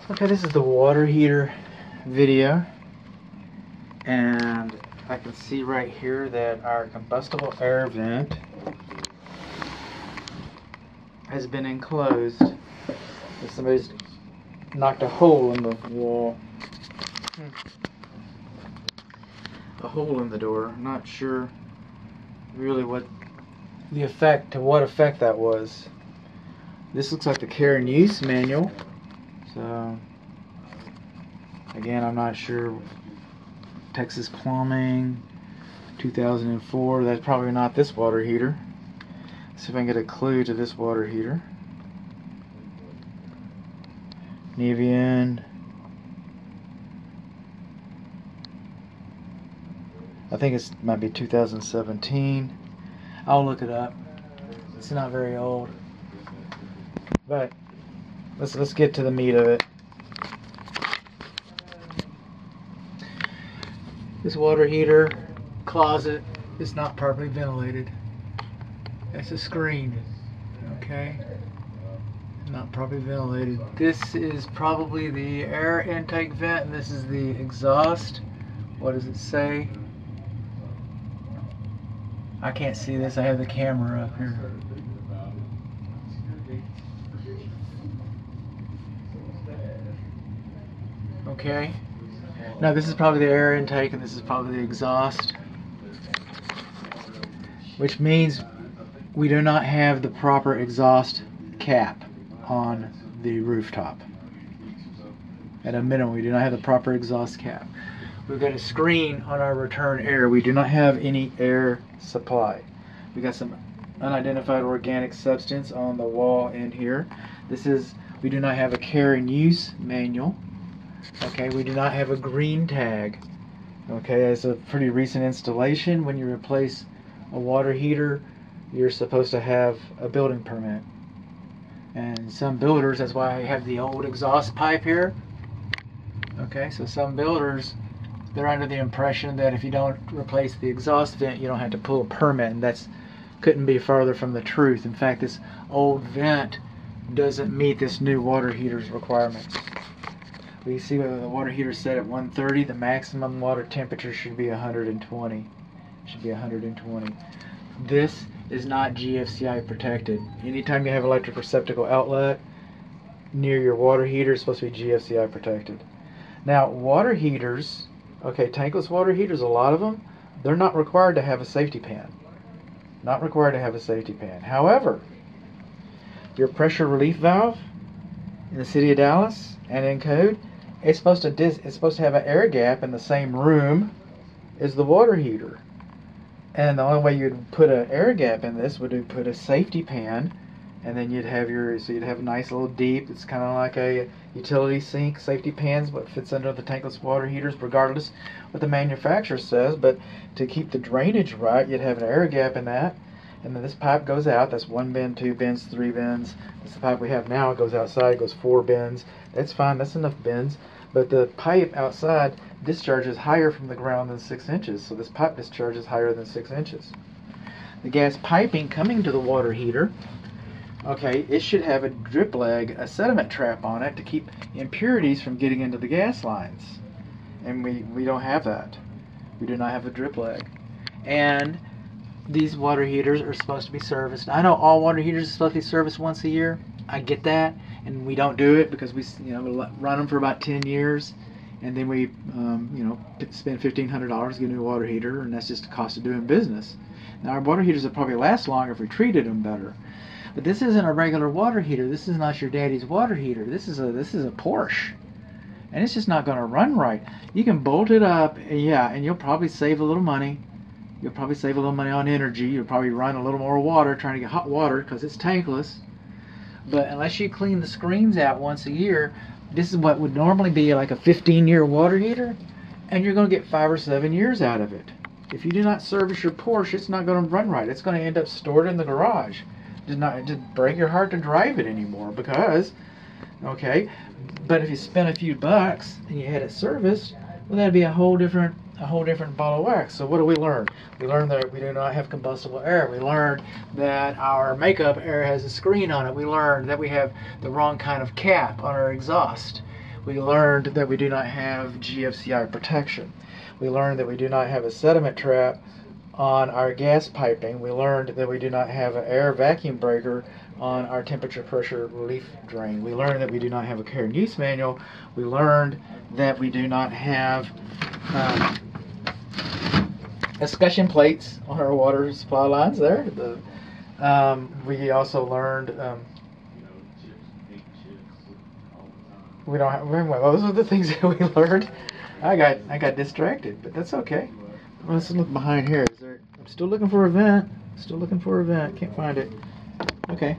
Okay, this is the water heater video, and I can see right here that our combustible air vent has been enclosed. Somebody's knocked a hole in the wall. A hole in the door. I'm not sure really what effect that was. This looks like the care and use manual. So again, I'm not sure. Texas Plumbing, 2004. That's probably not this water heater. Let's see if I can get a clue to this water heater. Nevian. I think it might be 2017. I'll look it up. It's not very old. But let's get to the meat of it. This water heater closet is not properly ventilated. That's a screen. Okay? Not properly ventilated. This is probably the air intake vent, and this is the exhaust. What does it say? I can't see this. I have the camera up here. Okay. Now this is probably the air intake, and this is probably the exhaust, which means we do not have the proper exhaust cap on the rooftop. At a minimum, we do not have the proper exhaust cap. We've got a screen on our return air. We do not have any air supply. We got some unidentified organic substance on the wall in here. We do not have a care and use manual. Okay, we do not have a green tag. Okay, it's a pretty recent installation. When you replace a water heater, you're supposed to have a building permit. And some builders, that's why I have the old exhaust pipe here. Okay, so some builders, they're under the impression that if you don't replace the exhaust vent, you don't have to pull a permit, and that's couldn't be farther from the truth. In fact, this old vent doesn't meet this new water heater's requirements. We see whether the water heater is set at 130, the maximum water temperature should be 120. Should be 120. This is not GFCI protected. Anytime you have electric receptacle outlet near your water heater, it's supposed to be GFCI protected. Now, water heaters, okay, tankless water heaters, a lot of them, they're not required to have a safety pan. Not required to have a safety pan. However, your pressure relief valve in the city of Dallas and in code, it's supposed to have an air gap in the same room as the water heater. And the only way you'd put an air gap in this would be put a safety pan, and then you'd have a nice little deep. It's kind of like a utility sink. Safety pans, what fits under the tankless water heaters, regardless what the manufacturer says. But to keep the drainage right, you'd have an air gap in that. And then this pipe goes out. That's 1 bin, 2 bins, 3 bins. That's the pipe we have now. It goes outside. It goes 4 bins. That's fine. That's enough bins. But the pipe outside discharges higher from the ground than 6 inches. So this pipe discharges higher than 6 inches. The gas piping coming to the water heater, okay, it should have a drip leg, a sediment trap on it to keep impurities from getting into the gas lines. And we don't have that. We do not have a drip leg. And these water heaters are supposed to be serviced. I know all water heaters are supposed to be serviced once a year. I get that, and we don't do it because we run them for about 10 years, and then we spend $1,500 to get a new water heater, and that's just the cost of doing business. Now our water heaters would probably last longer if we treated them better. But this isn't a regular water heater. This is not your daddy's water heater. This is a Porsche, and it's just not going to run right. You can bolt it up, yeah, and you'll probably save a little money. You'll probably save a little money on energy. You'll probably run a little more water trying to get hot water because it's tankless. But unless you clean the screens out once a year, this is what would normally be like a 15-year water heater, and you're going to get 5 or 7 years out of it. If you do not service your Porsche, it's not going to run right. It's going to end up stored in the garage. Just break your heart to drive it anymore because, okay, but if you spend a few bucks and you had it serviced, well, that'd be a whole different a whole different ball of wax. So what do we learn? We learned that we do not have combustible air. We learned that our makeup air has a screen on it. We learned that we have the wrong kind of cap on our exhaust. We learned that we do not have GFCI protection. We learned that we do not have a sediment trap on our gas piping. We learned that we do not have an air vacuum breaker on our temperature pressure relief drain. We learned that we do not have a care and use manual. We learned that we do not have escutcheon plates on our water supply lines there. We also learned we don't have, those are the things that we learned. I got distracted, but that's okay. Let's look behind here. I'm still looking for a vent. Still looking for a vent. Can't find it. Okay.